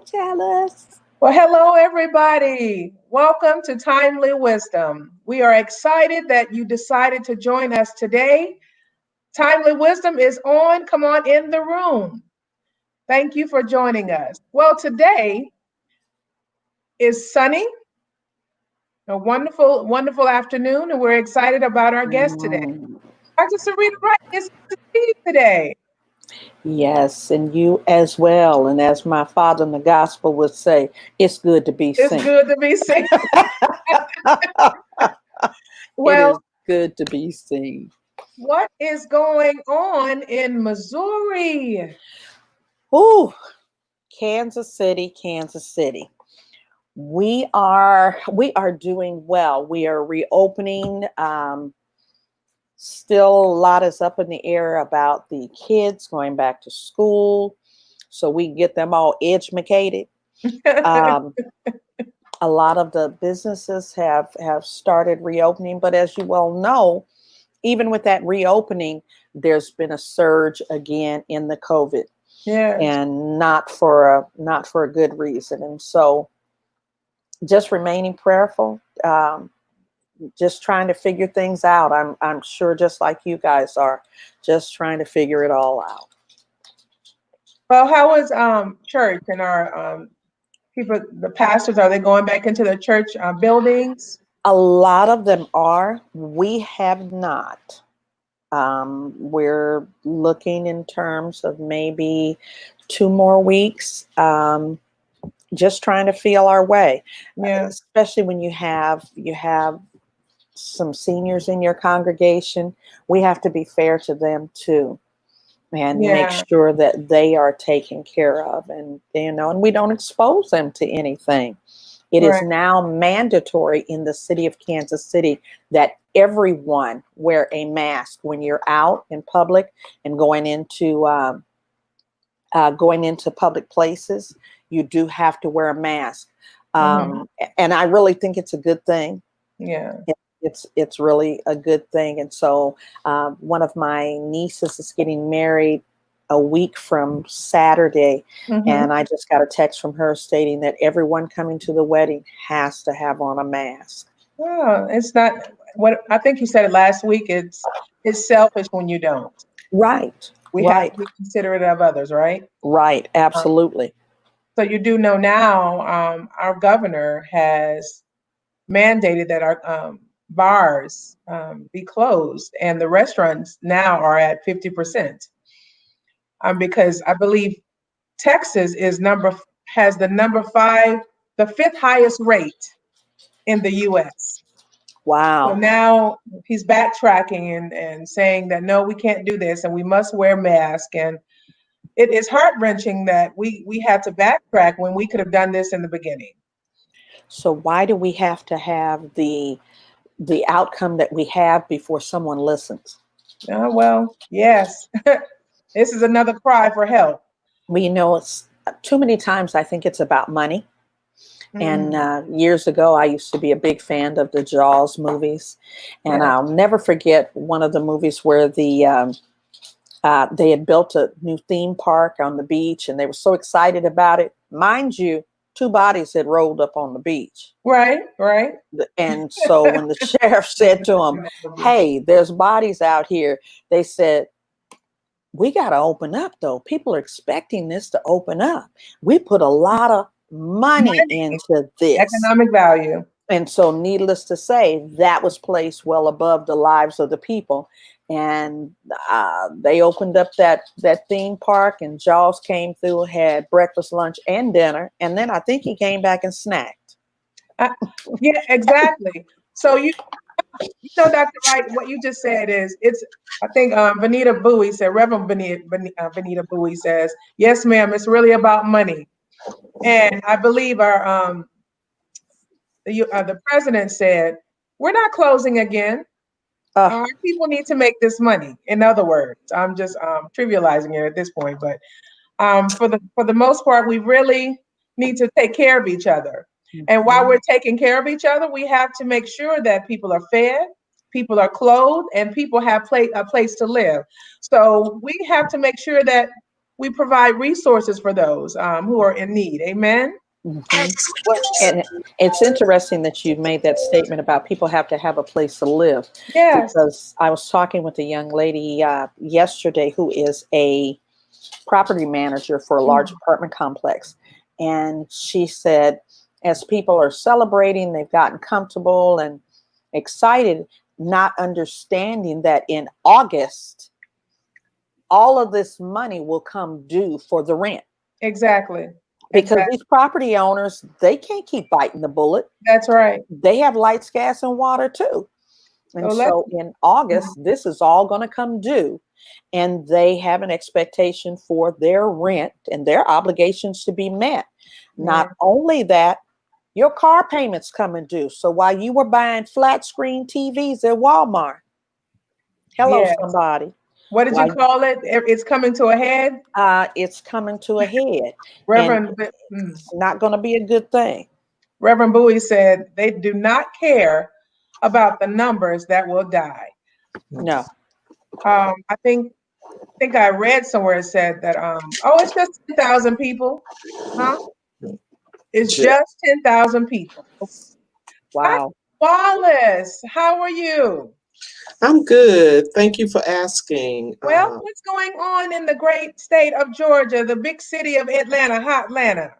Chalice. Well, hello, everybody. Welcome to Timely Wisdom. We are excited that you decided to join us today. Timely Wisdom is on. Come on in the room. Thank you for joining us. Well, today is sunny, a wonderful, wonderful afternoon, and we're excited about our guest today. Dr. Sarita Wright, it's good to see you today. Yes, and you as well. And as my father in the gospel would say, it's good to be It's seen. good to be seen. It is Well, good to be seen. what is going on in Missouri? Ooh, Kansas City, Kansas City. We are doing well. We are reopening. Still a lot is up in the air about the kids going back to school. So we get them all educated. Um, a lot of the businesses have started reopening, but as you well know, even with that reopening, there's been a surge again in the COVID, Yes. and not for a good reason. And so, just remaining prayerful, just trying to figure things out. I'm sure, just like you guys are, just trying to figure it all out. Well, how is church and our people, the pastors, are they going back into the church buildings? A lot of them are. We have not. We're looking in terms of maybe 2 more weeks, just trying to feel our way, Yeah. especially when you have some seniors in your congregation. We have to be fair to them too, and make Yeah. sure that they are taken care of, and and we don't expose them to anything. It is Right. now mandatory in the city of Kansas City that everyone wear a mask when you're out in public and going into public places. You do have to wear a mask, Hmm. and I really think it's a good thing. Yeah. It's really a good thing. And so, one of my nieces is getting married a week from Saturday, Hmm. and I just got a text from her stating that everyone coming to the wedding has to have on a mask. Oh, it's not what I think you said it last week. It's selfish when you don't. Right, We have right, to be considerate of others, right? right. Uh, Absolutely. so you do know now, our governor has mandated that our bars be closed, and the restaurants now are at 50%. Because I believe Texas has the number five, the fifth highest rate in the U.S. So Wow. now he's backtracking and saying that no, we can't do this, and we must wear masks. And it is heart wrenching that we had to backtrack when we could have done this in the beginning. So why do we have to have the outcome that we have before someone listens? Well, yes, this is another cry for help. Well, it's too many times I think it's about money. And Mm, years ago, I used to be a big fan of the Jaws movies, and yeah. I'll never forget one of the movies where they had built a new theme park on the beach, and they were so excited about it. Mind you, two bodies had rolled up on the beach. Right, right. And so when the sheriff said to them, "Hey, there's bodies out here," they said, "We got to open up, though. People are expecting this to open up. We put a lot of money Money, into this." economic value. And so, needless to say, that was placed well above the lives of the people. And they opened up that theme park, and Jaws came through, had breakfast, lunch, and dinner. And then I think he came back and snacked. Uh, yeah, exactly. So you know, Dr. Wright, what you just said is it's. I think Vanita Bowie said, Reverend Vanita Bowie says, "Yes, ma'am. It's really about money." And I believe the president said, "We're not closing again. Uh, Our people need to make this money." In other words, I'm just trivializing it at this point, but for the most part, we really need to take care of each other. And while mhm. we're taking care of each other, we have to make sure that people are fed, people are clothed, and people have a place to live. So we have to make sure that we provide resources for those who are in need. Amen. Well, and it's interesting that you made that statement about people have to have a place to live, Yes. because I was talking with a young lady yesterday who is a property manager for a large apartment complex. And she said, as people are celebrating, they've gotten comfortable and excited, not understanding that in August, all of this money will come due for the rent. Exactly. Because these property owners, they can't keep biting the bullet. That's right. They have lights, gas, and water too. And so in August, this is all going to come due. And they have an expectation for their rent and their obligations to be met. Not only that, your car payment's coming due. So while you were buying flat screen TVs at Walmart, hello, somebody. What did you call it? It's coming to a head? It's coming to a head. Reverend, it's not going to be a good thing. Reverend Bowie said they do not care about the numbers that will die. No. I think I read somewhere it said that it's just 10,000 people. Huh? It's just 10,000 people. Wow. Hi, Wallace, how are you? I'm good. Thank you for asking. Well, what's going on in the great state of Georgia, the big city of Atlanta, hot Atlanta?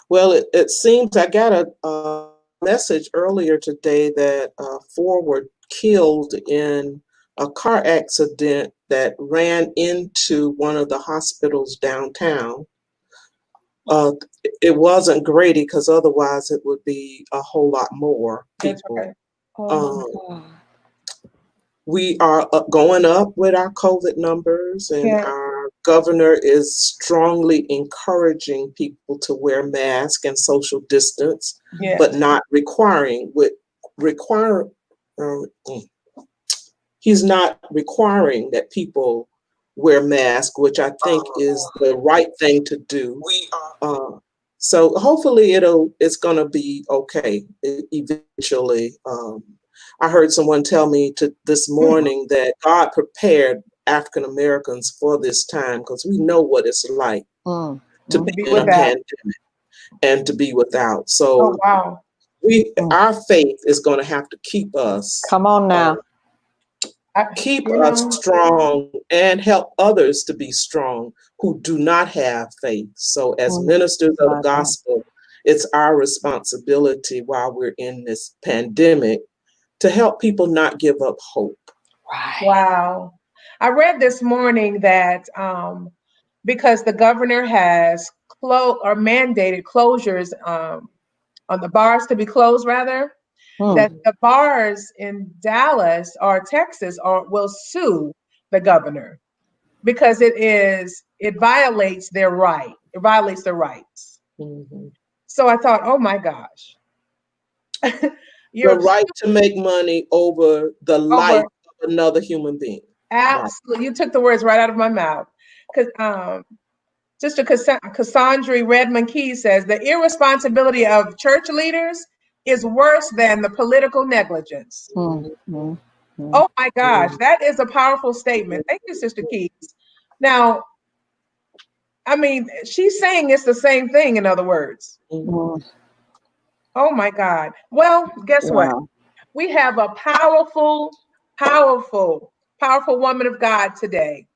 Well, it seems I got a message earlier today that 4 were killed in a car accident that ran into one of the hospitals downtown. It wasn't Grady, because otherwise it would be a whole lot more people. That's right. Oh my God. We are going up with our COVID numbers, and our governor is strongly encouraging people to wear masks and social distance, but not he's not requiring that people wear masks, which I think is the right thing to do. So hopefully it's going to be okay eventually. I heard someone tell me this morning that God prepared African Americans for this time, because we know what it's like to be in a pandemic and to be without. So our faith is going to have to keep us. Come on now. Keep us strong and help others to be strong who do not have faith. So as ministers of the gospel, it's our responsibility while we're in this pandemic to help people not give up hope. Right. Wow. I read this morning that because the governor has mandated closures on the bars to be closed, rather, that the bars in Dallas or Texas will sue the governor because it violates their right. It violates their rights. So I thought, oh my gosh. The right to make money over the life of another human being. Absolutely. Right. You took the words right out of my mouth. Because Sister Cassandra Redmond Key says the irresponsibility of church leaders is worse than the political negligence. Oh my gosh, that is a powerful statement. Thank you, Sister Keys. Now, I mean, she's saying it's the same thing, in other words. Oh my God. Well, guess what? We have a powerful woman of God today.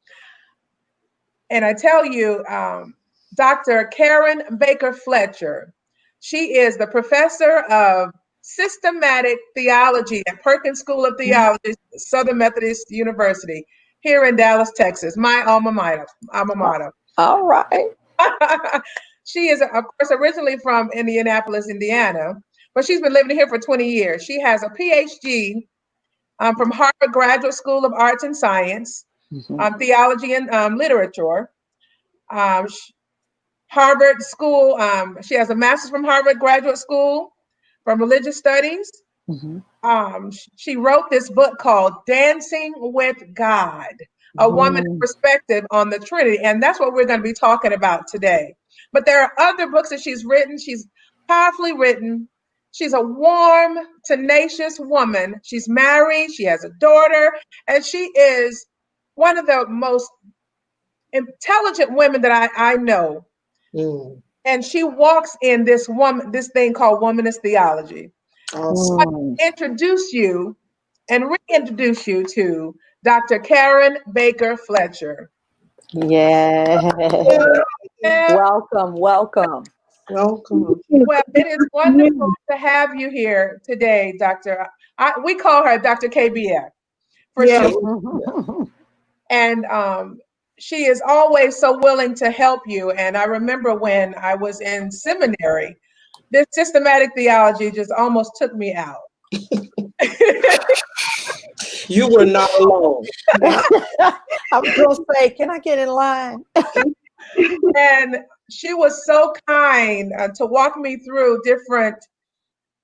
And I tell you, Dr. Karen Baker-Fletcher, she is the professor of systematic theology at Perkins School of Theology, Southern Methodist University, here in Dallas, Texas, my alma mater. All right. She is, of course, originally from Indianapolis, Indiana, but she's been living here for 20 years. She has a PhD from Harvard Graduate School of Arts and Science, theology and literature. Harvard School, she has a master's from Harvard Graduate School from Religious Studies. She wrote this book called Dancing with God, a woman's perspective on the Trinity. And that's what we're going to be talking about today. But there are other books that she's written. She's powerfully written. She's a warm, tenacious woman. She's married. She has a daughter. And she is one of the most intelligent women that I know. Mm. And she walks in this thing called Womanist Theology. Awesome. I want to introduce you and reintroduce you to Dr. Karen Baker-Fletcher. Yeah. Welcome, welcome. Welcome. Well, it is wonderful to have you here today, Dr. We call her Dr. KBF for short. And she is always so willing to help you. And I remember when I was in seminary, this systematic theology just almost took me out. You were not alone. I was going to say, can I get in line? And she was so kind to walk me through different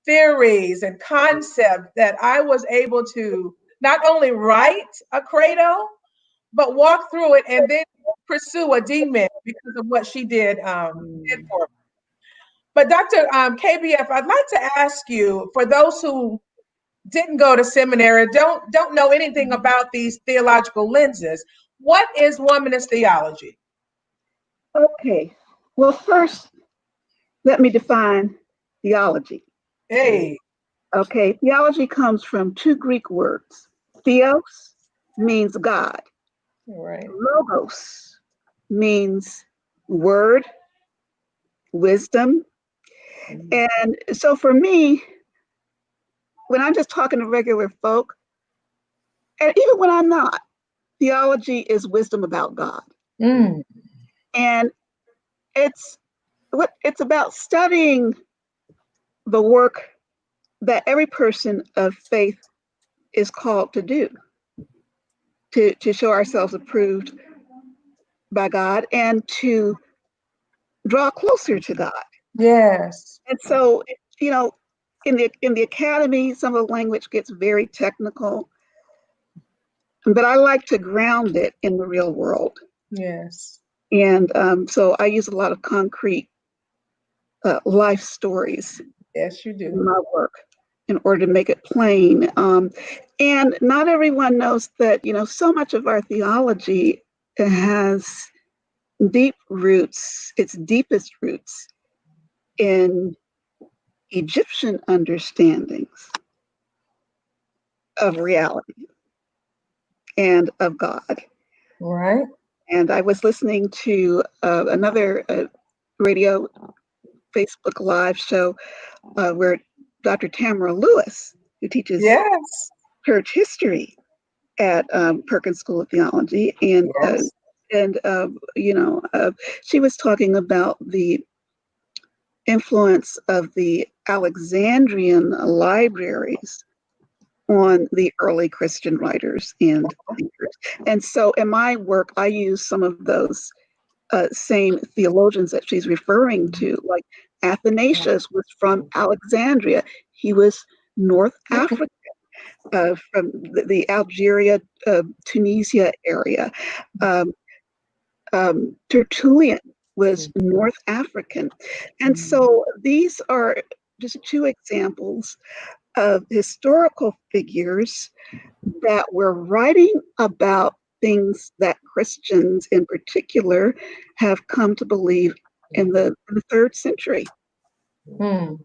theories and concepts that I was able to not only write a credo, but walk through it and then pursue a DMin because of what she did for me. But Dr. KBF, I'd like to ask you, for those who didn't go to seminary, don't know anything about these theological lenses, what is womanist theology? Okay. Well, first, let me define theology. Hey. Okay. Theology comes from two Greek words. Theos means God. Right. Logos means word, wisdom. And so for me, when I'm just talking to regular folk, and even when I'm not, theology is wisdom about God. Mm. And it's about studying the work that every person of faith is called to do, to show ourselves approved by God and to draw closer to God. Yes. And so, you know, in the academy, some of the language gets very technical, but I like to ground it in the real world. Yes. And so I use a lot of concrete life stories Yes, you do. in my work in order to make it plain. And not everyone knows that, so much of our theology has deep roots, its deepest roots in Egyptian understandings of reality and of God. Right. And I was listening to another radio Facebook Live show where Dr. Tamara Lewis, who teaches Yes. church history at Perkins School of Theology, and she was talking about the influence of the Alexandrian libraries on the early Christian writers and thinkers. And so in my work, I use some of those same theologians that she's referring to, like Athanasius was from Alexandria. He was North African, from the Algeria, Tunisia area. Tertullian was North African. And so these are just two examples of historical figures that were writing about things that Christians in particular have come to believe in the 3rd century. Mm.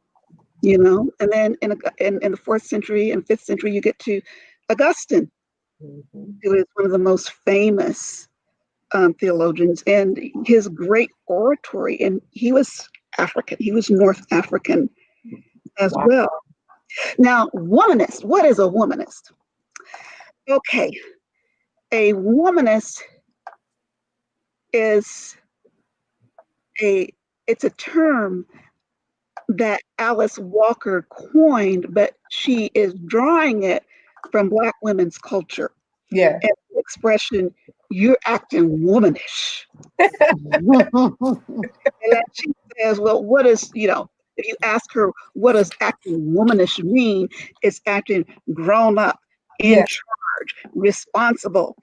And then in the 4th century and 5th century, you get to Augustine, who is one of the most famous theologians, and his great oratory, and he was African, he was North African as well. Now, womanist, what is a womanist? Okay, a womanist is it's a term that Alice Walker coined, but she is drawing it from Black women's culture. Yeah. And the expression, you're acting womanish. And then she says, well, what is, if you ask her, what does acting womanish mean? It's acting grown up, in charge, responsible,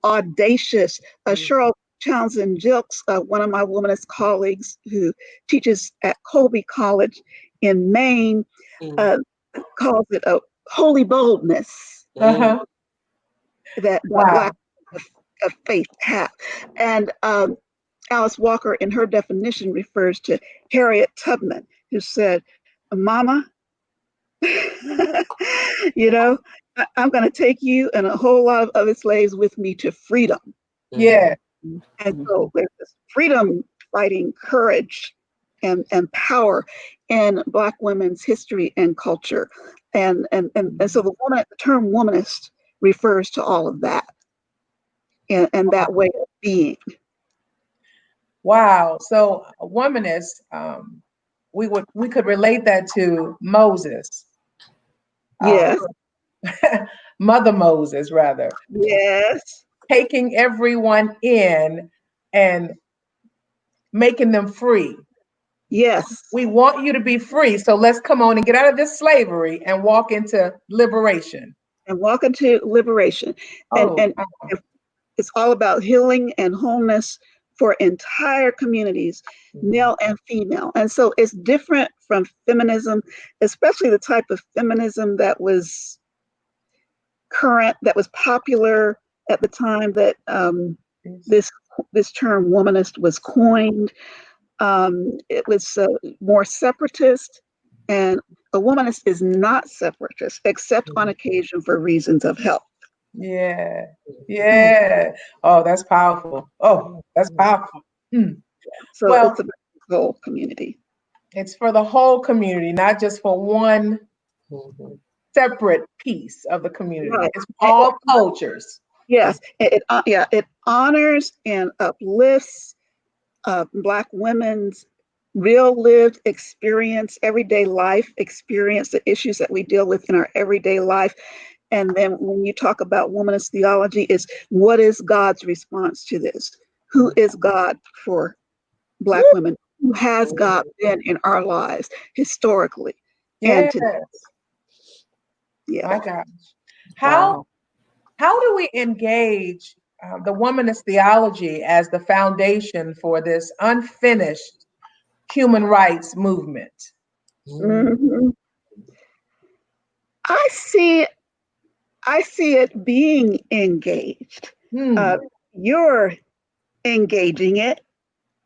audacious. Cheryl Townsend Gilks, one of my womanist colleagues who teaches at Colby College in Maine, calls it a holy boldness. Uh-huh. That Black of faith have. And Alice Walker, in her definition, refers to Harriet Tubman, who said, "Mama, you know, I'm going to take you and a whole lot of other slaves with me to freedom." Yeah. And so there's this freedom fighting courage and power in Black women's history and culture. And so the term womanist refers to all of that and that way of being. Wow. So a womanist, we could relate that to Moses. Yes. Mother Moses, rather. Yes. Taking everyone in and making them free. Yes. We want you to be free. So let's come on and get out of this slavery and walk into liberation. And walk into liberation. And it's all about healing and wholeness for entire communities, male and female. And so it's different from feminism, especially the type of feminism that was current, that was popular at the time that this term womanist was coined. It was more separatist, and a womanist is not separatist except on occasion for reasons of health. Yeah. Yeah. Oh, that's powerful. Oh, that's powerful. So well, it's about the whole community. It's for the whole community, not just for one separate piece of the community. Right. It's all cultures. Yes, it honors and uplifts Black women's real lived experience, everyday life experience, the issues that we deal with in our everyday life. And then when you talk about womanist theology, is what is God's response to this? Who is God for Black women? Who has God been in our lives historically? Yes. And today? Yeah. My gosh. How do we engage the womanist theology as the foundation for this unfinished human rights movement? Mm-hmm. I see it being engaged. You're engaging it.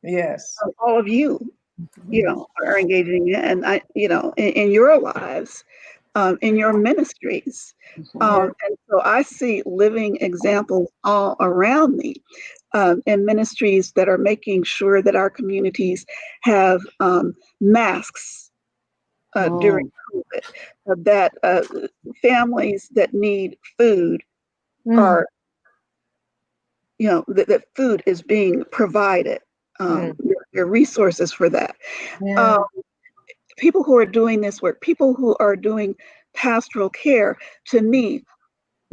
Yes. All of you, are engaging it, and in your lives, in your ministries. And so I see living examples all around me in ministries that are making sure that our communities have masks during COVID, that families that need food are, that food is being provided. There are resources for that. People who are doing this work, people who are doing pastoral care, to me,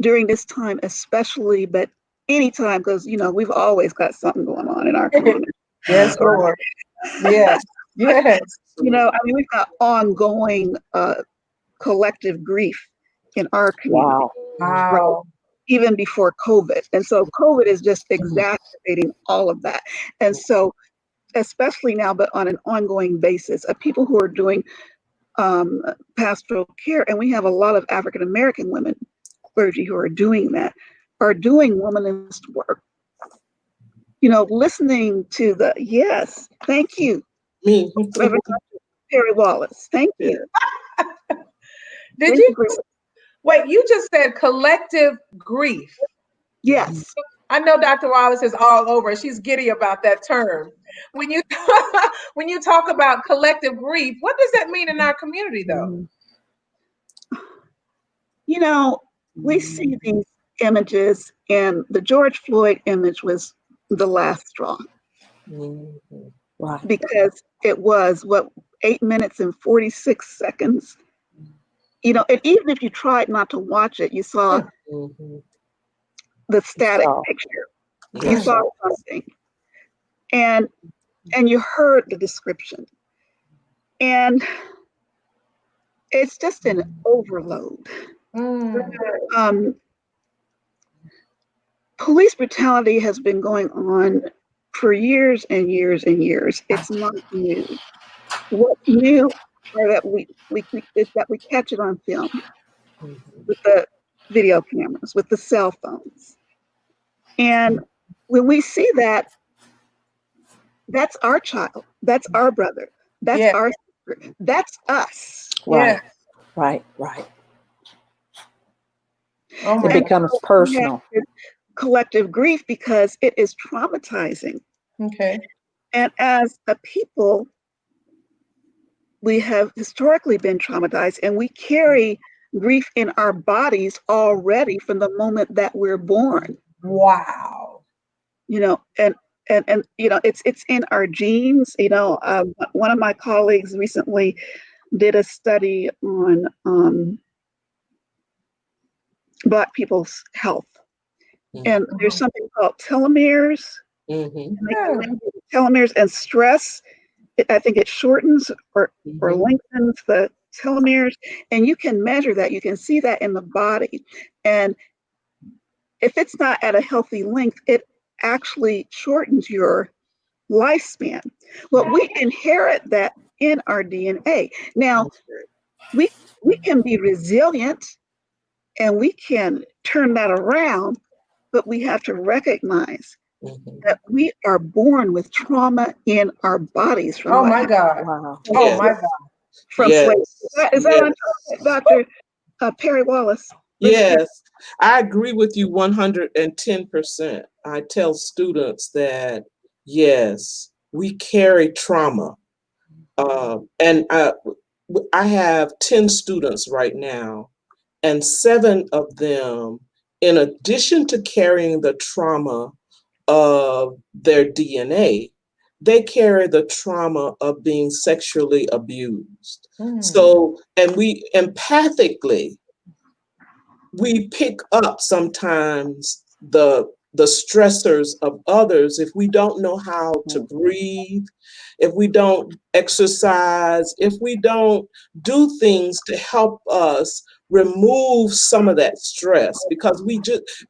during this time especially, but anytime, because we've always got something going on in our community. Yes, Lord. Yes. Yes. We've got ongoing collective grief in our community. Wow. Right? Even before COVID. And so COVID is just exacerbating all of that. And so, especially now, but on an ongoing basis, of people who are doing pastoral care, and we have a lot of African American women clergy who are doing that, are doing womanist work. Listening to the thank you, Reverend Perry Wallace. Thank you. Wait, you just said collective grief. Yes. I know Dr. Wallace is all over. She's giddy about that term. When you talk about collective grief, what does that mean in our community, though? We see these images, and the George Floyd image was the last straw. Right. Because it was 8 minutes and 46 seconds. And even if you tried not to watch it, you saw the static picture. You saw something. And you heard the description. And it's just an overload. Police brutality has been going on for years and years and years. It's not new. What's new are that is that we catch it on film with the video cameras, with the cell phones. And when we see that, that's our child, that's our brother, that's Yeah. our sister, that's us. Right. Yeah. Right. Right. Oh It my And God. becomes so we have personal. this collective grief because it is traumatizing. Okay. And as a people, we have historically been traumatized, and we carry grief in our bodies already from the moment that we're born. Wow. You know, and you know, it's in our genes. You know, one of my colleagues recently did a study on Black people's health, and there's something called telomeres. Mm-hmm. And they Yeah. can measure the telomeres and stress. I think it shortens or Mm-hmm. lengthens the telomeres, and you can measure that. You can see that in the body, and if it's not at a healthy length, it actually shortens your lifespan. Well, we inherit that in our DNA. Now, we can be resilient and we can turn that around, but we have to recognize Mm-hmm. that we are born with trauma in our bodies from Oh what my happened God. Wow. Oh Yes. my God. from slavery. Yes. Is that on Yes. target, Dr. Perry Wallace? Yes, I agree with you 110%. I tell students that, yes, we carry trauma. And I have 10 students right now, and 7 of them, in addition to carrying the trauma of their DNA, they carry the trauma of being sexually abused. So, and we empathically, we pick up sometimes the stressors of others if we don't know how to breathe, if we don't exercise, if we don't do things to help us remove some of that stress, because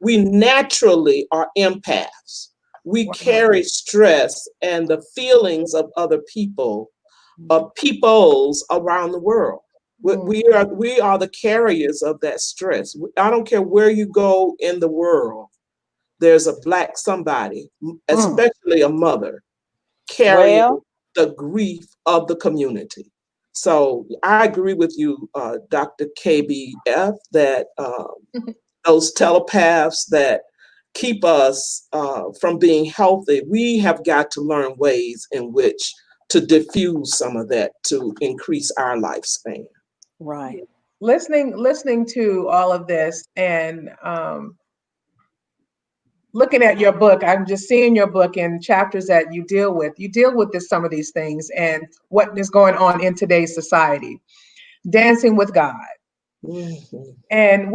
we naturally are empaths. We carry stress and the feelings of other people, of peoples around the world. We are the carriers of that stress. I don't care where you go in the world, there's a Black somebody, especially a mother, carrying Well, the grief of the community. So I agree with you, Dr. KBF, that those telepaths that keep us from being healthy, we have got to learn ways in which to diffuse some of that to increase our lifespan. right. Listening to all of this and looking at your book, I'm just seeing your book and chapters that you deal with. You deal with some of these things and what is going on in today's society. Dancing with God. Mhm. And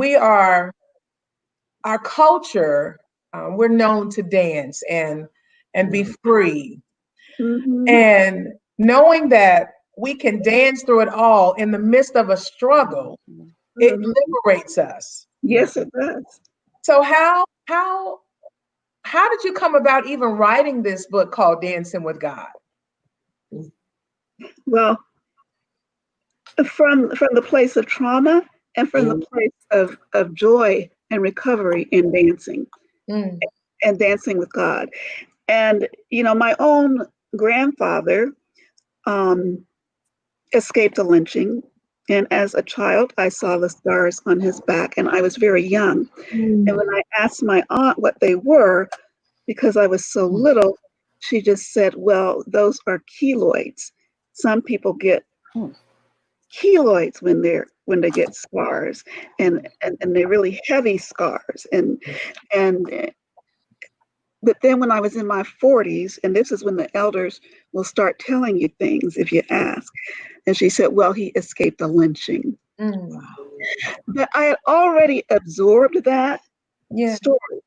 our culture, we're known to dance and be free. Mhm. And knowing that we can dance through it all in the midst of a struggle, it Mhm. liberates us. Yes, it does. So how did you come about even writing this book called Dancing with God? Well, from the place of trauma and from the place of joy and recovery in dancing Mm, and dancing with God. And you know, my own grandfather um, escaped a lynching, and as a child, I saw the scars on his back, and I was very young. And when I asked my aunt what they were, because I was so little, she just said, "Well, those are keloids. Some people get keloids when they get scars, and they're really heavy scars." And but then when I was in my 40s, and this is when the elders will start telling you things if you ask, and she said, "Well, he escaped a lynching." mm, But I had already absorbed that yeah, story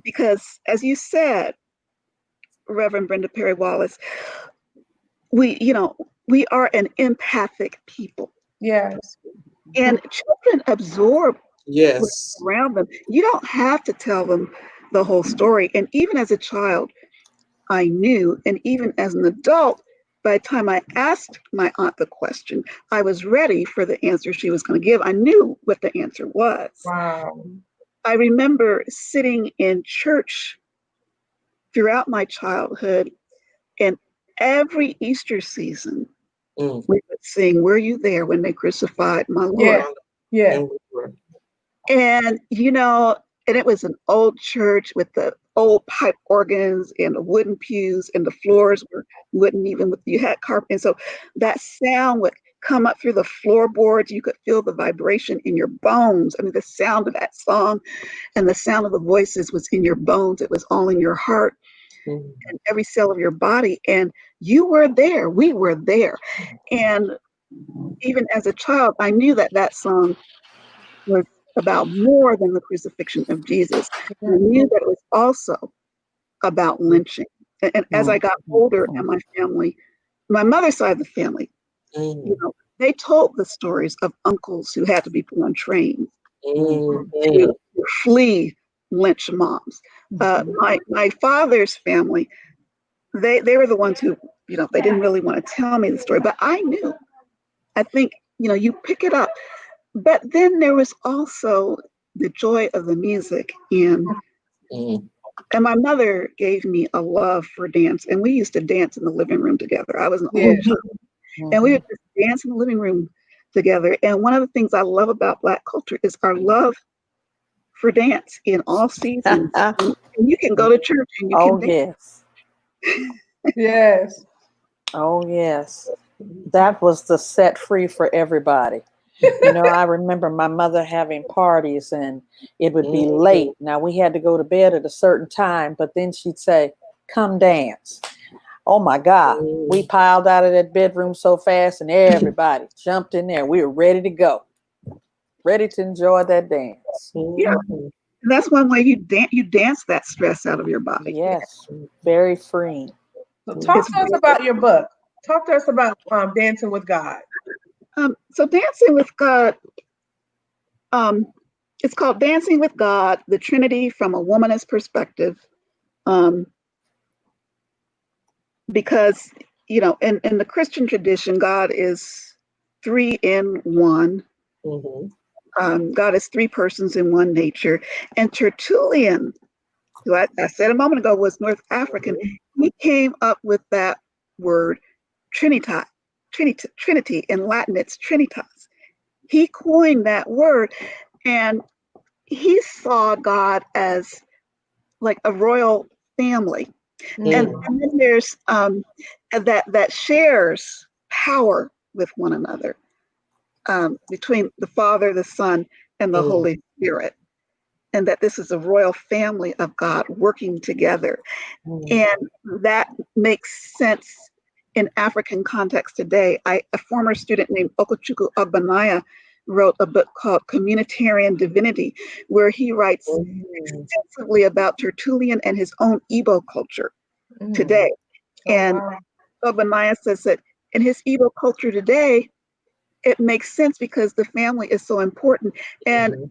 because, as you said, Reverend Brenda Perry Wallace, you know, we are an empathic people. yes, And children absorb what's Yes. around them. You don't have to tell them the whole story. And even as a child, I knew, and even as an adult, by the time I asked my aunt the question, I was ready for the answer she was going to give. I knew what the answer was. wow, I remember sitting in church throughout my childhood, and every Easter season, we would sing, "Were you there when they crucified my Lord?" Yeah. And, and it was an old church with the old pipe organs and the wooden pews, and the floors were wooden, even with you had carpet. And so that sound would come up through the floorboards. You could feel the vibration in your bones. I mean, the sound of that song and the sound of the voices was in your bones. It was all in your heart and every cell of your body. And you were there. We were there. And even as a child, I knew that that song was about more than the crucifixion of Jesus. And I knew that it was also about lynching. And as I got older, and my family, my mother's side of the family, they told the stories of uncles who had to be put on trains to flee lynch moms. My father's family, they were the ones who, they didn't really want to tell me the story, but I knew. I think, you pick it up. But then there was also the joy of the music, and my mother gave me a love for dance, and we used to dance in the living room together. I was an only child, and we would just dance in the living room together. And one of the things I love about Black culture is our love for dance in all seasons. And you can go to church and you can dance. Yes. Oh, yes. That was the set free for everybody. I remember my mother having parties, and it would be late. Now, we had to go to bed at a certain time, but then she'd say, "Come dance." Oh my God. We piled out of that bedroom so fast, and everybody jumped in there. We were ready to go, ready to enjoy that dance. Yeah. And that's one way you dance that stress out of your body. Yes. Very freeing. So talk to us about your book. Talk to us about Dancing with God. So Dancing with God, it's called Dancing with God, the Trinity from a Womanist Perspective. Because, in the Christian tradition, God is 3 in 1. God is 3 persons in one nature. And Tertullian, who I said a moment ago was North African, he came up with that word Trinity. In Latin, it's Trinitas. He coined that word, and he saw God as like a royal family. And then there's that shares power with one another, between the Father, the Son, and the Holy Spirit. And that this is a royal family of God working together. And that makes sense in African context today. A former student named Okechukwu Agbanaya wrote a book called Communitarian Divinity, where he writes extensively about Tertullian and his own Igbo culture today. And Agbanaya says that in his Igbo culture today, it makes sense because the family is so important. And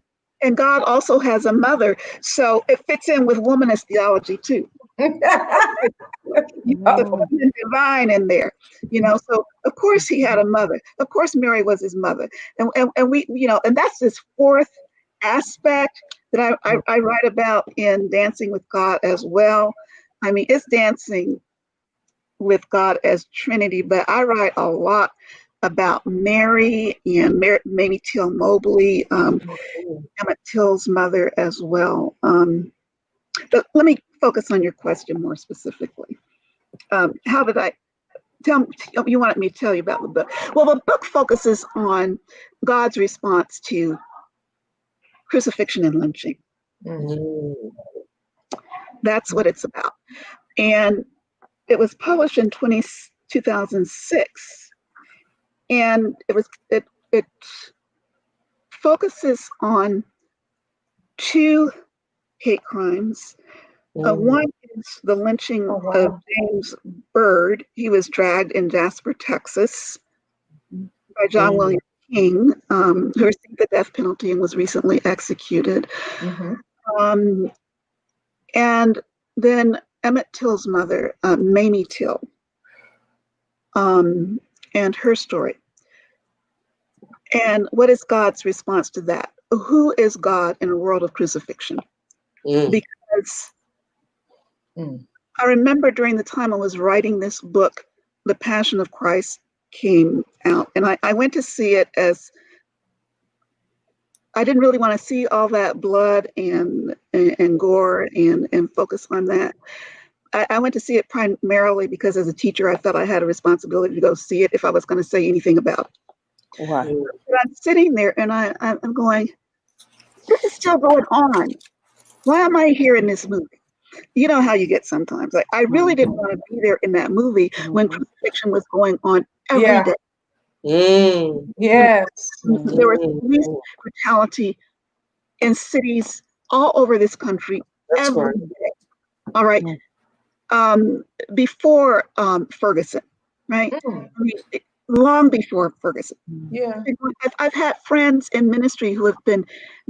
God also has a mother. So it fits in with womanist theology too. You have the feminine divine in there, so of course he had a mother. Of course Mary was his mother. And we, and that's this fourth aspect that I write about in Dancing with God as well. I mean, it's dancing with God as Trinity, but I write a lot about Mary and Mamie Till Mobley, Emmett Till's mother as well. But let me focus on your question more specifically. How did I you wanted me to tell you about the book? Well, the book focuses on God's response to crucifixion and lynching. That's what it's about. And it was published in 2006. And it focuses on 2 hate crimes. One is the lynching of James Byrd. He was dragged in Jasper, Texas, by John William King, who received the death penalty and was recently executed. And then Emmett Till's mother, Mamie Till, and her story. And what is God's response to that? Who is God in a world of crucifixion? Because I remember during the time I was writing this book, The Passion of Christ came out, and I went to see it as I didn't really want to see all that blood and gore and focus on that. I went to see it primarily because as a teacher, I felt I had a responsibility to go see it if I was going to say anything about it. Right. But I'm sitting there and I'm going, this is still going on. Why am I here in this movie? You know how you get sometimes. Like, I really didn't want to be there in that movie when crucifixion was going on every day. Yes. There was police brutality in cities all over this country every day. All right. Before Ferguson, right? I mean, long before Ferguson. Yeah. I've had friends in ministry who have been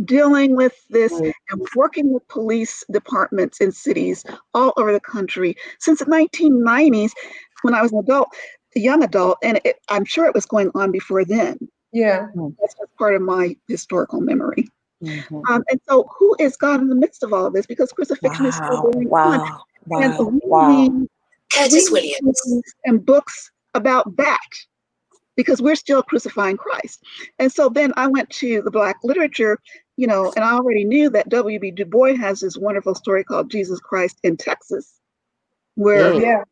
dealing with this and working with police departments in cities all over the country since the 1990s when I was an adult, a young adult, and I'm sure it was going on before then. Yeah. That's just part of my historical memory. And so who is God in the midst of all of this? Because crucifixion is still going on. And we read and books about that because we're still crucifying Christ. And so then I went to the Black literature, and I already knew that W.B. Du Bois has this wonderful story called Jesus Christ in Texas, where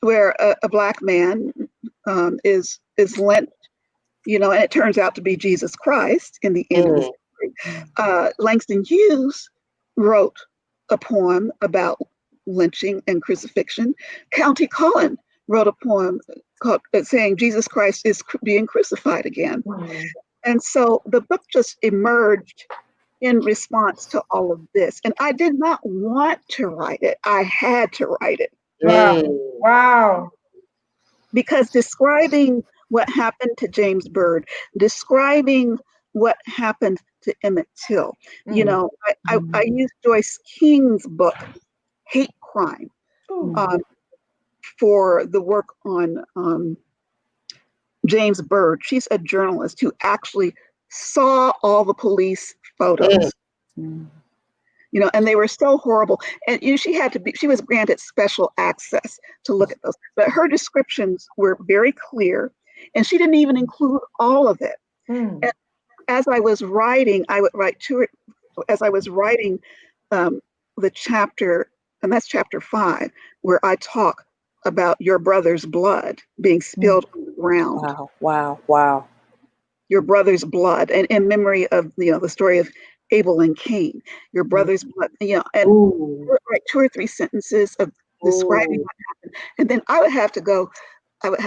a Black man is lynched, and it turns out to be Jesus Christ in the end of the story. Langston Hughes wrote a poem about lynching and crucifixion. County Cullen wrote a poem called saying Jesus Christ is being crucified again. And so the book just emerged in response to all of this. And I did not want to write it. I had to write it. Wow. Because describing what happened to James Byrd, describing what happened to Emmett Till, I used Joyce King's book, Hate Crime, for the work on James Byrd. She's a journalist who actually saw all the police photos, and they were so horrible. And she was granted special access to look at those. But her descriptions were very clear, and she didn't even include all of it. And as I was writing, I would write to it. As I was writing the chapter, and that's chapter 5, where I talk about your brother's blood being spilled on the ground. Wow. Your brother's blood, and in memory of the story of Abel and Cain, your brother's blood, and write 2 or 3 sentences of describing what happened. And then I would have to go out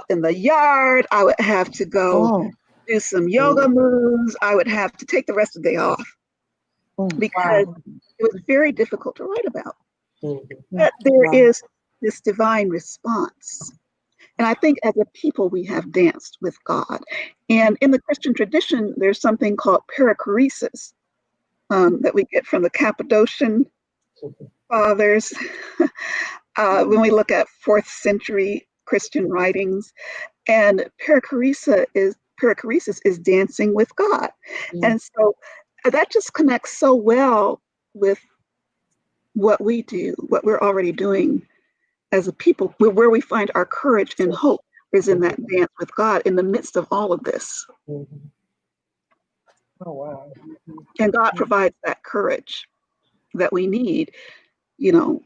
in the yard. I would have to go do some yoga moves. I would have to take the rest of the day off because it was very difficult to write about. But there is this divine response. And I think as a people, we have danced with God. And in the Christian tradition, there's something called perichoresis that we get from the Cappadocian fathers. When we look at 4th century Christian writings, and perichoresis is dancing with God. And so that just connects so well with what we do, what we're already doing as a people, where we find our courage and hope is in that dance with God in the midst of all of this. Oh, wow. And God provides that courage that we need, to,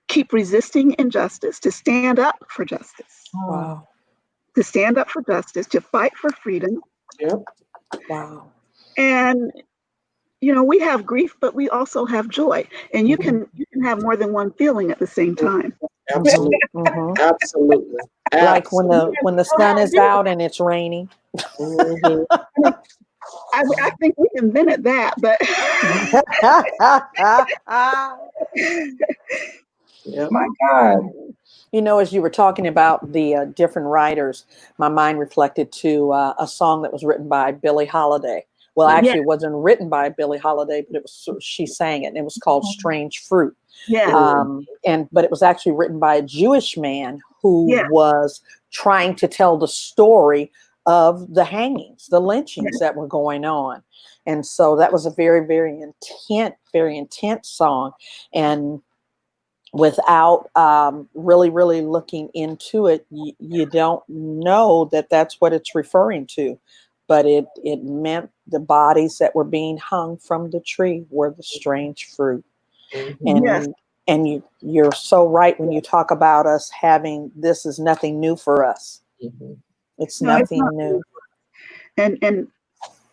keep resisting injustice, to stand up for justice. Wow. To stand up for justice, to fight for freedom. Yep. Wow. And we have grief, but we also have joy, and you can have more than one feeling at the same time. Absolutely. Absolutely. Like when the sun is out and it's raining. I think we invented that, but my God. As you were talking about the different writers, my mind reflected to a song that was written by Billie Holiday. Well, actually, it wasn't written by Billie Holiday, but she sang it, and it was called "Strange Fruit." But it was actually written by a Jewish man who was trying to tell the story of the hangings, the lynchings that were going on. And so that was a very, very intense song. And without really looking into it, you don't know that that's what it's referring to. But it meant the bodies that were being hung from the tree were the strange fruit. Mm-hmm. Yes. And you're so right when you talk about us having, this is nothing new for us. Mm-hmm. It's No, it's nothing not. new. And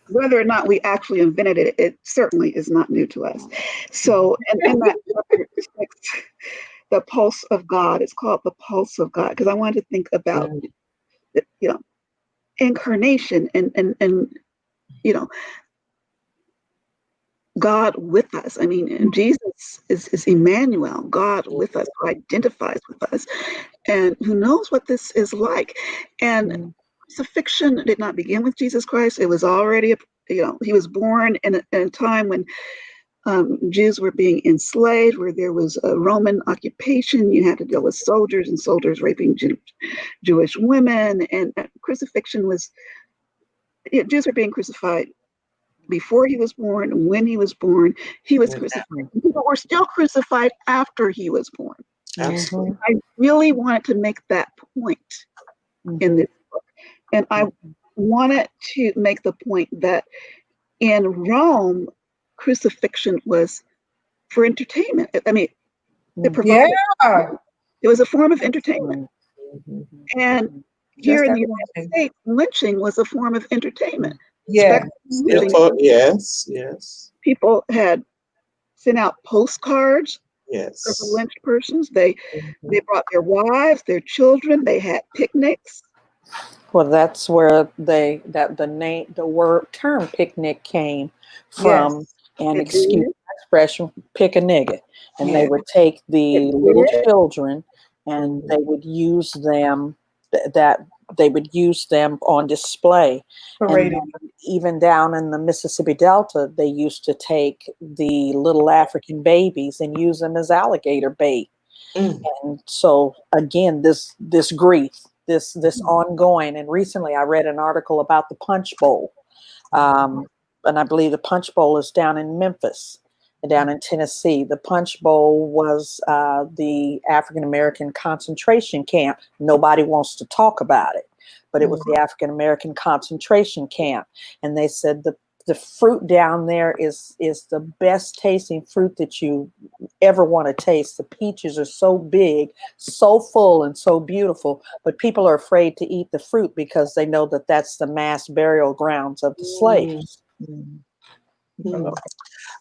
whether or not we actually invented it, it certainly is not new to us. So, and in that text, the pulse of God, it's called the pulse of God, because I wanted to think about, you know, incarnation and you know, God with us. I mean, Jesus is Emmanuel, God with us, who identifies with us, and who knows what this is like. And crucifixion did not begin with Jesus Christ. It was already, he was born in a time when Jews were being enslaved, where there was a Roman occupation. You had to deal with soldiers and soldiers raping Jewish women, and crucifixion was, Jews were being crucified before he was born. When he was born, he was crucified. People were still crucified after he was born. Absolutely. I really wanted to make that point in this book. And I wanted to make the point that in Rome, crucifixion was for entertainment. I mean, it provided, it was a form of entertainment. And here in the United States, lynching was a form of entertainment. Yeah. Yes. People had sent out postcards of the lynched persons. They brought their wives, their children. They had picnics. Well, that's where the word term picnic came from, and excuse the expression, pick a nigga. And they would take the little children and they would use them on display. And even down in the Mississippi Delta, they used to take the little African babies and use them as alligator bait. And so again, this grief, this ongoing. And recently I read an article about the Punch Bowl. And I believe the Punch Bowl is down in Memphis, down in Tennessee. The Punch Bowl was the African American concentration camp. Nobody wants to talk about it, but it was the African American concentration camp. And they said the fruit down there is the best tasting fruit that you ever want to taste. The peaches are so big, so full, and so beautiful, but people are afraid to eat the fruit because they know that that's the mass burial grounds of the slaves.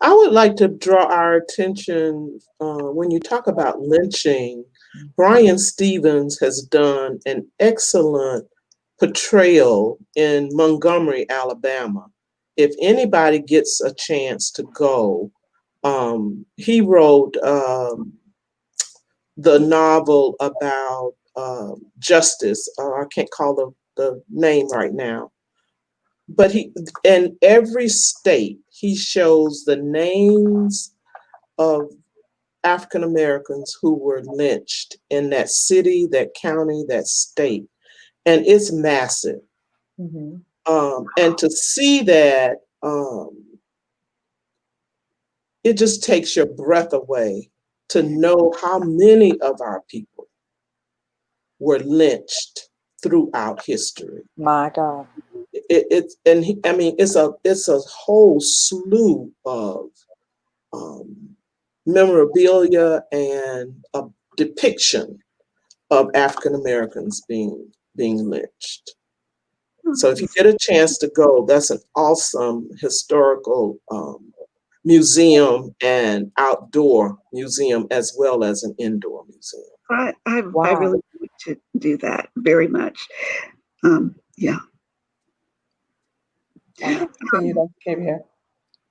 I would like to draw our attention, when you talk about lynching, Brian Stevens has done an excellent portrayal in Montgomery, Alabama. If anybody gets a chance to go, he wrote the novel about justice. I can't call the name right now. But in every state, he shows the names of African Americans who were lynched in that city, that county, that state. And it's massive. And to see that, it just takes your breath away to know how many of our people were lynched throughout history. My God. It's a whole slew of memorabilia and a depiction of African Americans being lynched. So if you get a chance to go, that's an awesome historical museum and outdoor museum, as well as an indoor museum. I really want to do that very much. Yeah.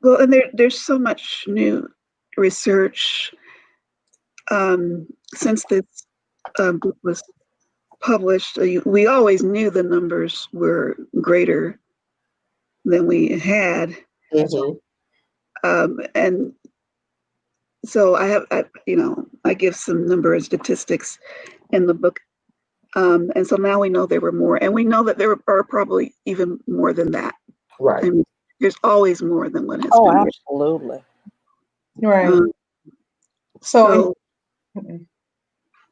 Well, and there's so much new research since this book was published. We always knew the numbers were greater than we had, and so I give some number of statistics in the book. And so now we know there were more, and we know that there are probably even more than that. Right. I mean, there's always more than what has Oh, been written. absolutely. Right. So, So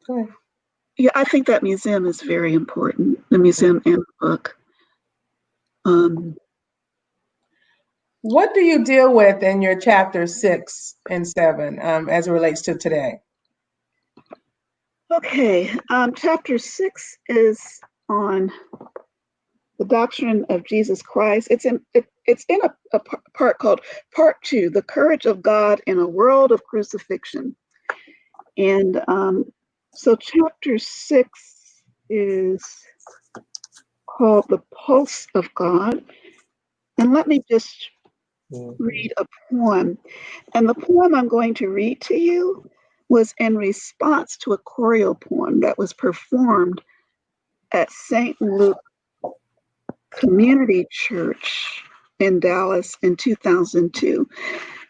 go ahead. yeah, I think that museum is very important. The museum and the book. What do you deal with in your chapters 6 and 7 as it relates to today? Okay, chapter 6 is on the doctrine of Jesus Christ. It's in a part called Part 2, The Courage of God in a World of Crucifixion. And so chapter 6 is called The Pulse of God. And let me just read a poem. And the poem I'm going to read to you was in response to a chorale poem that was performed at St. Luke Community Church in Dallas in 2002.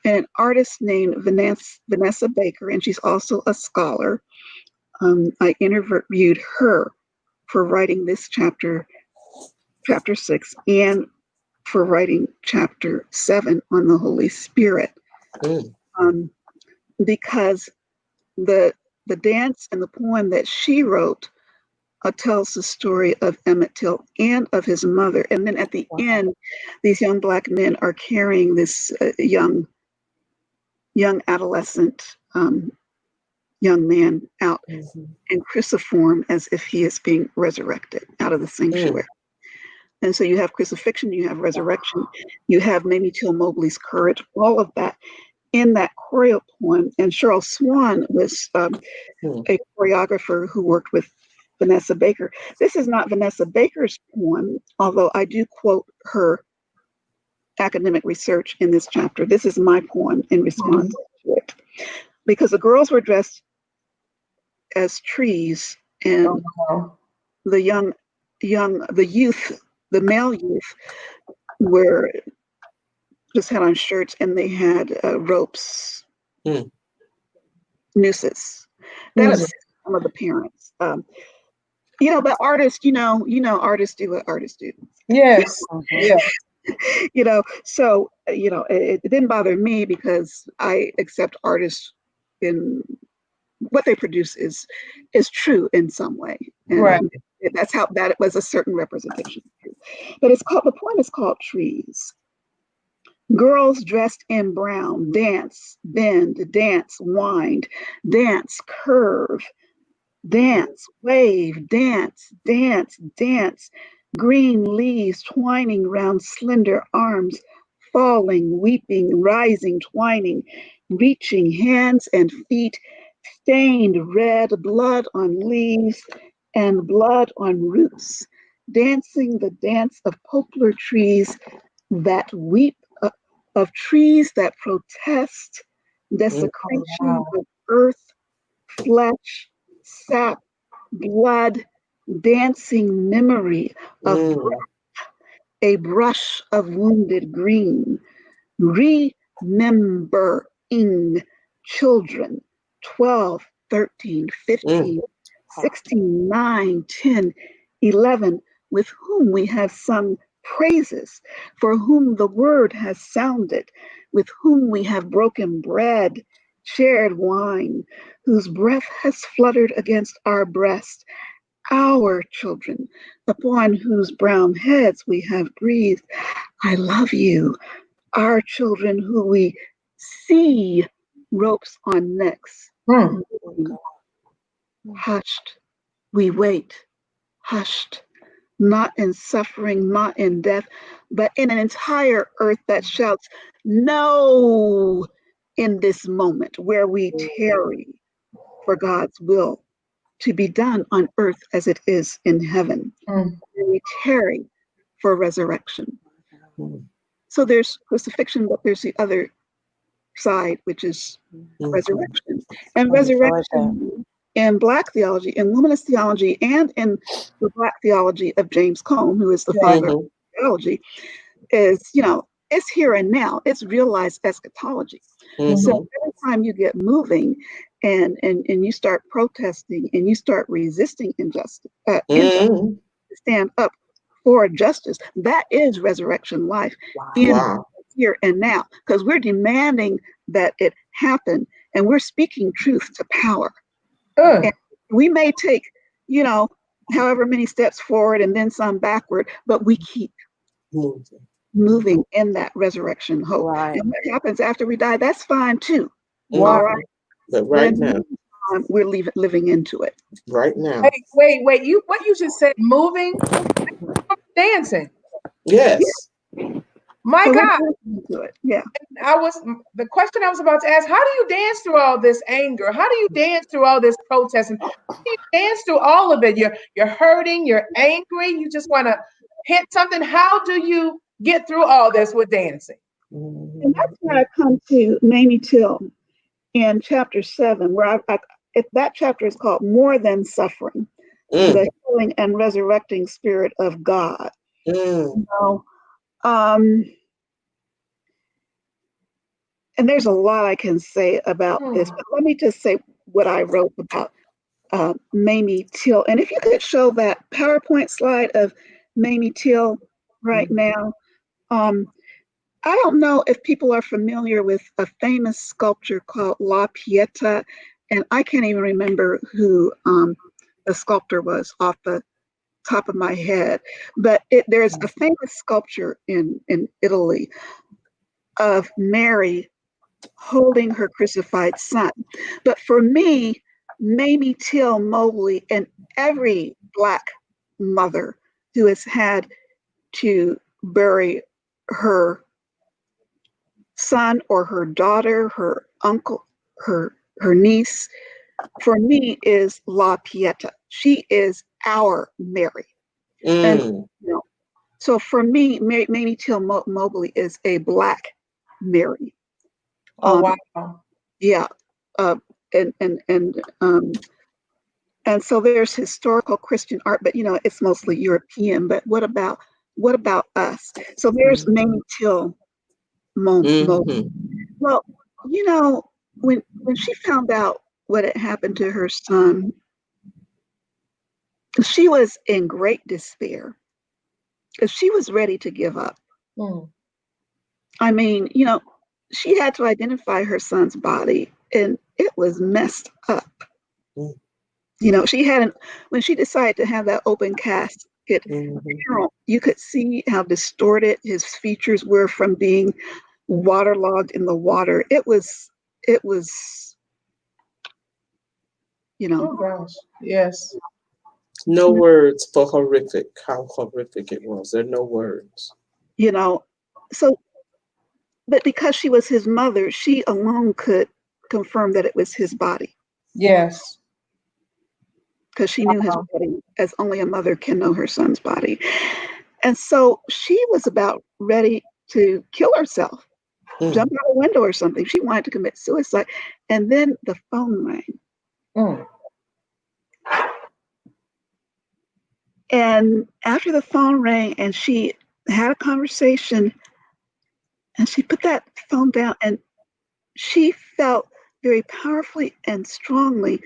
And an artist named Vanessa Baker, and she's also a scholar. I interviewed her for writing this chapter 6, and for writing chapter 7 on the Holy Spirit. Because the dance and the poem that she wrote tells the story of Emmett Till and of his mother. And then at the end, these young Black men are carrying this young adolescent young man out in cruciform as if he is being resurrected out of the sanctuary. And so you have crucifixion, you have resurrection, you have Mamie Till Mobley's courage, all of that in that chorale poem. And Cheryl Swan was a choreographer who worked with Vanessa Baker. This is not Vanessa Baker's poem, although I do quote her academic research in this chapter. This is my poem in response to it. Because the girls were dressed as trees, and the youth, the male youth, were just had on shirts, and they had ropes, nooses. That upset some of the parents. But artists, artists do what artists do. Yes. Yeah. So it didn't bother me because I accept artists in what they produce is true in some way, and right. That's how that it was a certain representation. But the poem is called Trees. Girls dressed in brown dance, bend, dance, wind, dance, curve, dance, wave, dance, dance, dance. Green leaves twining round slender arms, falling, weeping, rising, twining, reaching hands and feet, stained red, blood on leaves and blood on roots, dancing the dance of poplar trees that weep, of trees that protest desecration of earth, flesh, sap, blood, dancing memory of breath, a brush of wounded green, remembering children, 12, 13, 15, 16, 9, 10, 11, with whom we have sung praises, for whom the word has sounded, with whom we have broken bread, shared wine, whose breath has fluttered against our breast, our children, upon whose brown heads we have breathed, I love you, our children who we see ropes on necks. Hushed, we wait, hushed, not in suffering, not in death, but in an entire earth that shouts, no, in this moment where we tarry for God's will to be done on earth as it is in heaven. We tarry for resurrection. So there's crucifixion, but there's the other side, which is resurrection. And resurrection in Black theology, in Luminous theology, and in the Black theology of James Cone, who is the father of theology, is, it's here and now. It's realized eschatology. So every time you get moving and you start protesting and you start resisting injustice, Mm. stand up for justice. That is resurrection life in Wow. here and now, because we're demanding that it happen and we're speaking truth to power. And we may take, however many steps forward and then some backward, but we keep moving in that resurrection hope. Right. And what happens after we die, that's fine too. Wow. All right. But right now, we're living into it. right now. Wait. What you just said, moving, dancing. Yes. My So God. into it. Yeah. The question I was about to ask, how do you dance through all this anger? How do you dance through all this protest? And how do you dance through all of it? You're hurting, you're angry, you just want to hit something. How do you get through all this with dancing? And that's where I come to Mamie Till in chapter 7, where that chapter is called More Than Suffering, the healing and resurrecting spirit of God. And there's a lot I can say about this, but let me just say what I wrote about Mamie Till. And if you could show that PowerPoint slide of Mamie Till right now. I don't know if people are familiar with a famous sculpture called La Pieta, and I can't even remember who the sculptor was off the top of my head, but there's a famous sculpture in Italy of Mary holding her crucified son. But for me, Mamie Till Mobley and every Black mother who has had to bury her son or her daughter, her uncle, her niece, for me is La Pieta. She is our Mary. And so for me, Mamie Till Mobley is a Black Mary. Oh wow. Yeah. And so there's historical Christian art, but it's mostly European. But what about us? So there's Mamie Till Mobley. Well, when she found out what had happened to her son, she was in great despair because she was ready to give up. I mean, she had to identify her son's body, and it was messed up. She hadn't, when she decided to have that open casket funeral, you could see how distorted his features were from being waterlogged in the water. It was, Oh gosh, yes. No words for horrific, how horrific it was. There are no words. So, but because she was his mother, she alone could confirm that it was his body. Yes. Because she knew his body as only a mother can know her son's body. And so she was about ready to kill herself, jump out a window or something. She wanted to commit suicide. And then the phone rang. And after the phone rang and she had a conversation and she put that phone down and she felt very powerfully and strongly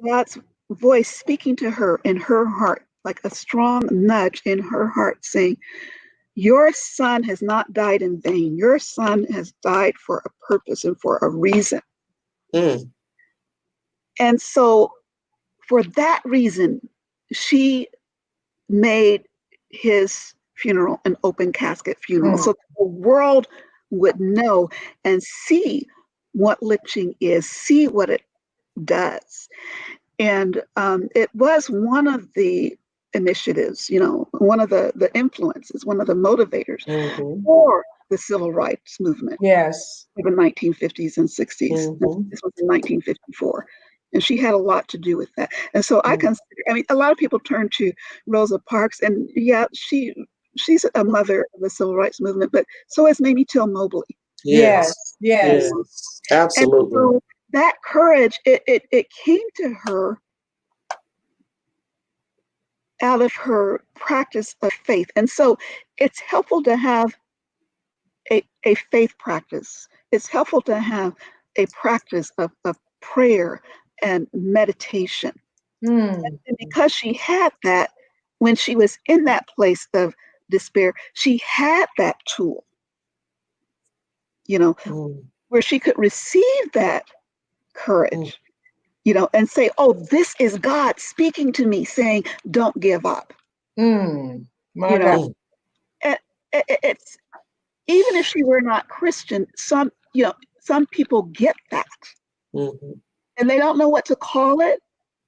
God's voice speaking to her in her heart, like a strong nudge in her heart saying, your son has not died in vain. Your son has died for a purpose and for a reason. And so for that reason, she made his funeral an open casket funeral so the world would know and see what lynching is, see what it does. And it was one of the initiatives, one of the influences, one of the motivators for the civil rights movement. Yes. In the 1950s and 60s. This was in 1954. And she had a lot to do with that. And so I consider, a lot of people turn to Rosa Parks, and yeah, she's a mother of the civil rights movement, but so is Mamie Till Mobley. Yes. Absolutely. And so that courage, it came to her out of her practice of faith. And so it's helpful to have a faith practice. It's helpful to have a practice of prayer and meditation. And because she had that, when she was in that place of despair, she had that tool, where she could receive that courage, and say, oh, this is God speaking to me, saying, don't give up. My God. It's, even if she were not Christian, some people get that. And they don't know what to call it.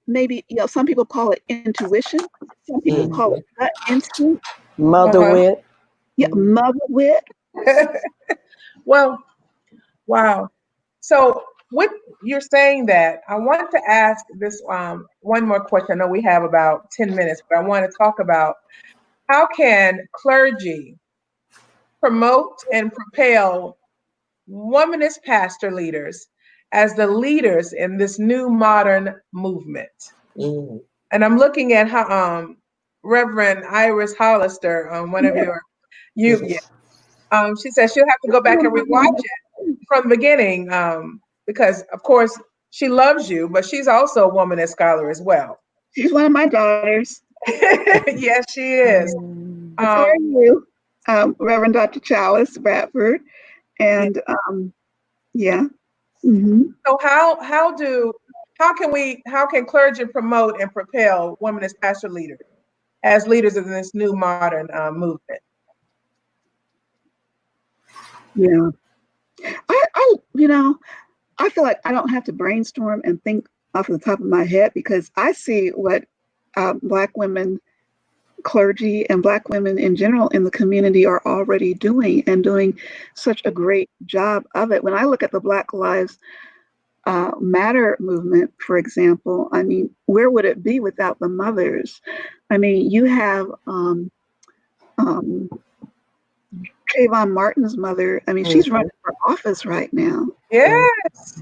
Maybe, some people call it intuition. Some people call it gut instinct. Mother wit. Yeah, mother wit. Well, wow. So with you're saying that, I want to ask this one more question. I know we have about 10 minutes, but I want to talk about how can clergy promote and propel womanist pastor leaders as the leaders in this new modern movement. And I'm looking at how Reverend Iris Hollister, one of she says she'll have to go back and rewatch it from the beginning because, of course, she loves you, but she's also a womanist scholar as well. She's one of my daughters. Yes, she is. So are you, Reverend Dr. Chalice Bradford, and So how can clergy promote and propel womanist pastor leaders as leaders in this new modern movement? Yeah, I feel like I don't have to brainstorm and think off the top of my head, because I see what Black women clergy and Black women in general in the community are already doing, and doing such a great job of it. When I look at the Black Lives Matter movement, for example, I mean, where would it be without the mothers? I mean, you have Trayvon Martin's mother. I mean, she's running for office right now. Yes.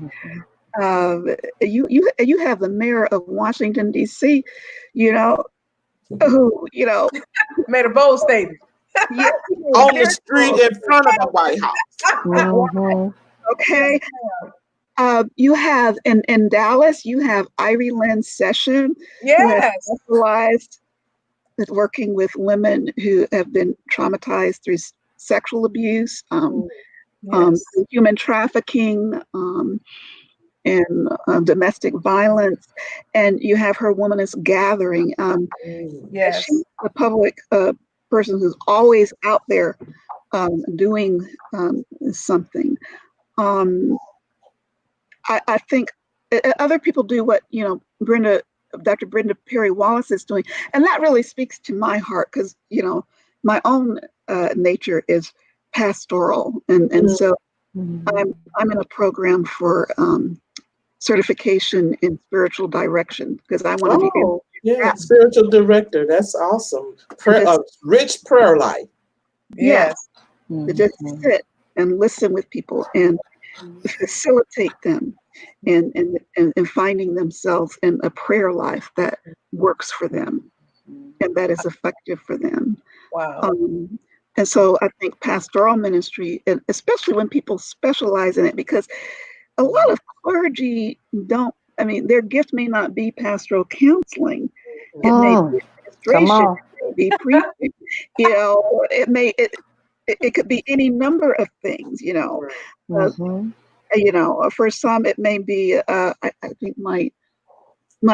You have the mayor of Washington, D.C., who, made a bold statement. On the street in front of the White House. Okay. You have in Dallas, you have Irie Lynn Session, who has specialized with working with women who have been traumatized through sexual abuse, human trafficking, and domestic violence. And you have her Womanist Gathering. She's a public person who's always out there doing something. I think other people do what, Dr. Brenda Perry Wallace is doing. And that really speaks to my heart, because, my own nature is pastoral. And so I'm in a program for certification in spiritual direction, because I want to be spiritual director. That's awesome. Rich prayer life. Yes. To just sit and listen with people and facilitate them and finding themselves in a prayer life that works for them and that is effective for them. Wow. And so I think pastoral ministry, and especially when people specialize in it, because a lot of clergy their gift may not be pastoral counseling. It may be administration, it may be preaching, it could be any number of things, for some it may be, I think my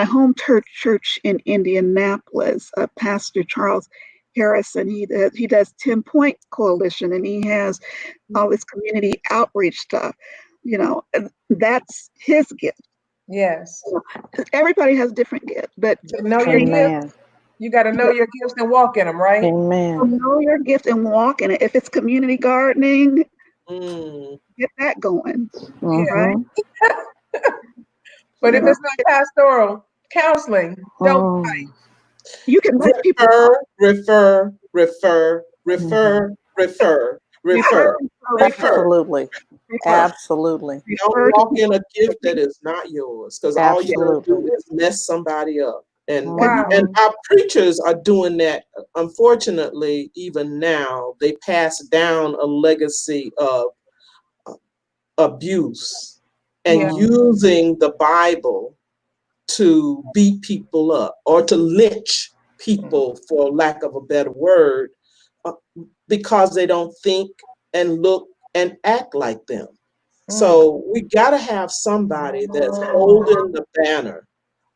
home church in Indianapolis, Pastor Charles Harrison, he does 10-Point Coalition, and he has all this community outreach stuff. That's his gift. Yes. Everybody has different gifts, but to know your gifts, you got to know your gifts and walk in them, right? Amen. Know your gift and walk in it. If it's community gardening, get that going. Right? But if it's not pastoral counseling, don't fight. You can refer. Absolutely. Don't walk in a gift that is not yours, because all you're going to do is mess somebody up. And our preachers are doing that. Unfortunately, even now, they pass down a legacy of abuse and using the Bible to beat people up or to lynch people, for lack of a better word, because they don't think and look and act like them. So we got to have somebody that's holding the banner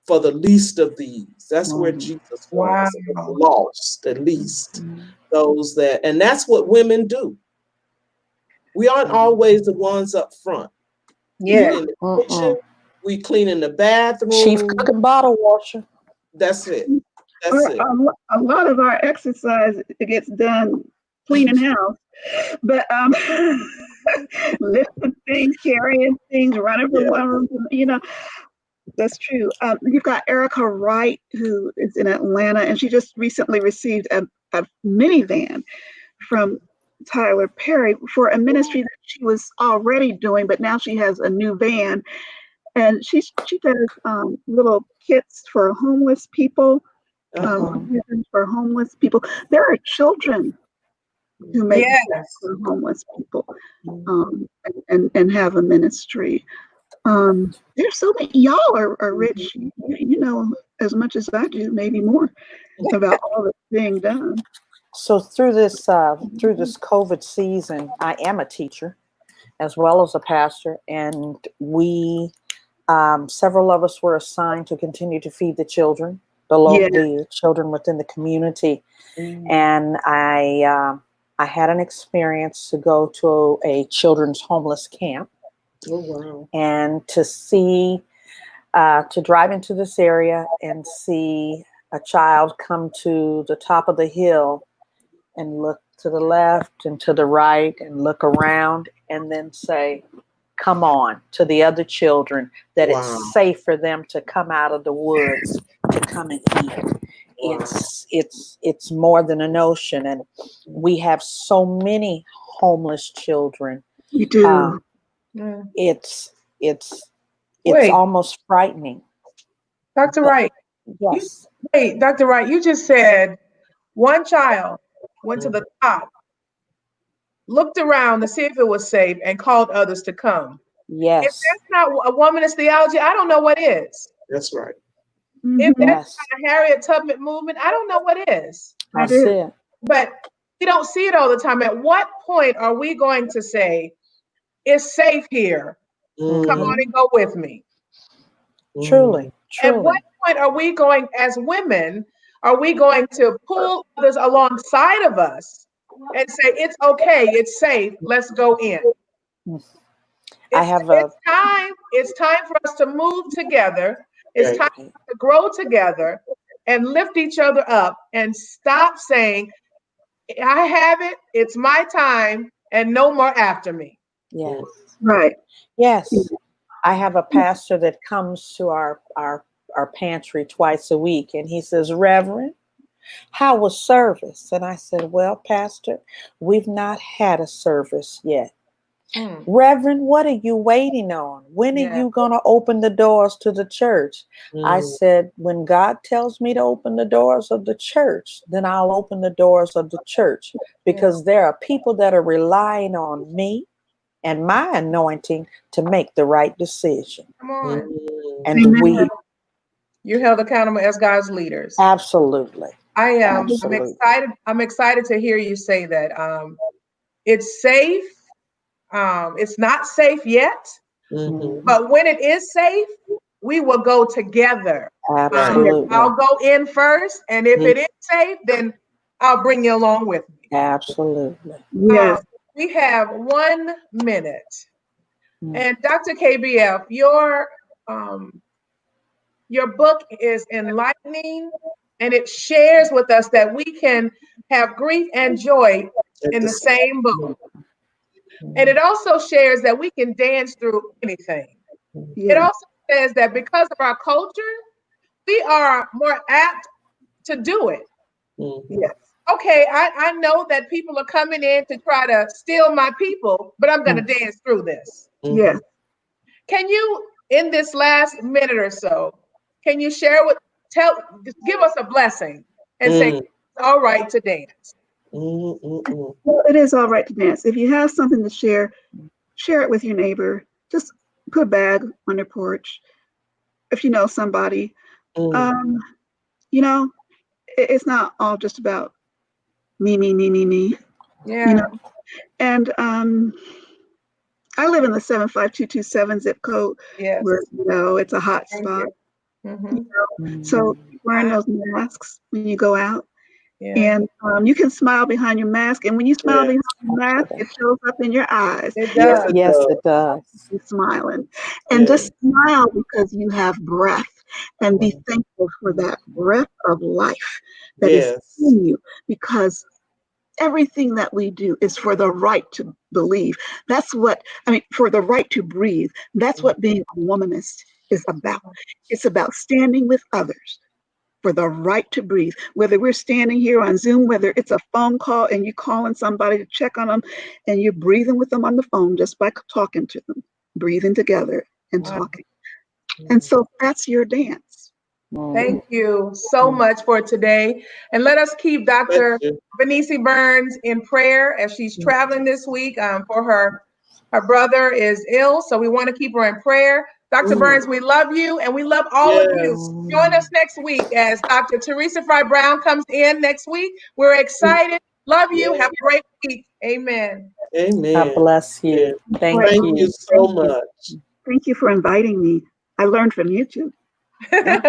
for the least of these. That's where Jesus was, lost, at least those that, and that's what women do. We aren't always the ones up front. Yeah. In the kitchen, we clean in the bathroom. Chief cook and bottle washer. That's it. That's it. A lot of our exercise gets done cleaning house, but lifting things, carrying things, running from one room, that's true. You've got Erica Wright, who is in Atlanta, and she just recently received a minivan from Tyler Perry for a ministry that she was already doing, but now she has a new van, and she does little kits for homeless people. For homeless people, there are children who make kits for homeless people, and have a ministry. There's so many. Y'all are rich. You know as much as I do, maybe more, about all that's being done. So through this COVID season, I am a teacher as well as a pastor, and we several of us were assigned to continue to feed the children, the children within the community. And I had an experience to go to a children's homeless camp. Oh, wow. And to see, to drive into this area and see a child come to the top of the hill and look to the left and to the right and look around and then say, come on, to the other children, that it's safe for them to come out of the woods to come and eat. It's more than a notion. And we have so many homeless children. We do. It's almost frightening. Dr. Wright. Yes. Dr. Wright, you just said one child went to the top, looked around to see if it was safe, and called others to come. Yes. If that's not a womanist theology, I don't know what is. That's right. If that's not a Harriet Tubman movement, I don't know what is. That's it. But we don't see it all the time. At what point are we going to say, it's safe here? Come on and go with me. Truly. At what point are we going, as women, are we going to pull others alongside of us and say, it's okay, it's safe, let's go in? It's time for us to move together. It's time to grow together and lift each other up and stop saying, I have it, it's my time, and no more after me. Yes. Right. Yes. I have a pastor that comes to our pantry twice a week, and he says, Reverend, how was service? And I said, well, Pastor, we've not had a service yet. Reverend, what are you waiting on? When are you going to open the doors to the church? I said, when God tells me to open the doors of the church, then I'll open the doors of the church, because there are people that are relying on me and my anointing to make the right decision. Come on. And you're held accountable as God's leaders. Absolutely. I'm excited to hear you say that. It's safe. It's not safe yet, but when it is safe, we will go together. Absolutely. I'll go in first, and if it is safe, then I'll bring you along with me. Absolutely. Yes. We have 1 minute. And Dr. KBF, your book is enlightening, and it shares with us that we can have grief and joy in the same book. And it also shares that we can dance through anything. It also says that because of our culture, we are more apt to do it. Yes. Okay, I know that people are coming in to try to steal my people, but I'm going to dance through this. Yes. Can you, in this last minute or so, can you give us a blessing and say, it's all right to dance? Well, it is all right to dance. If you have something to share it with your neighbor. Just put a bag on their porch. If you know somebody, Mm. you know, it's not all just about me, me, me, me, me. Yeah. You know, and I live in the 75227 zip code, Yes. where it's a hot Thank spot. you. Mm-hmm. So wearing those masks when you go out, Yeah. and you can smile behind your mask, and when you smile Yes. behind your mask, it shows up in your eyes. It Yes, does. it Yes, does. it does. You're smiling, and Yes. just smile because you have breath, and be thankful for that breath of life that is Yes. in you, because everything that we do is for the right to believe. That's what, for the right to breathe. That's what being a womanist is about. It's about standing with others for the right to breathe. Whether we're standing here on Zoom, whether it's a phone call and you're calling somebody to check on them and you're breathing with them on the phone just by talking to them, breathing together and Wow. talking. And so that's your dance. Thank you so much for today. And let us keep Dr. Benicie Burns in prayer as she's traveling this week for her brother is ill. So we want to keep her in prayer. Dr. Burns, we love you and we love all of you. Join us next week as Dr. Teresa Fry Brown comes in next week. We're excited. Love you. Have a great week. Amen. Amen. God bless you. Thank Thank you. you so much. Thank you for inviting me. I learned from you too.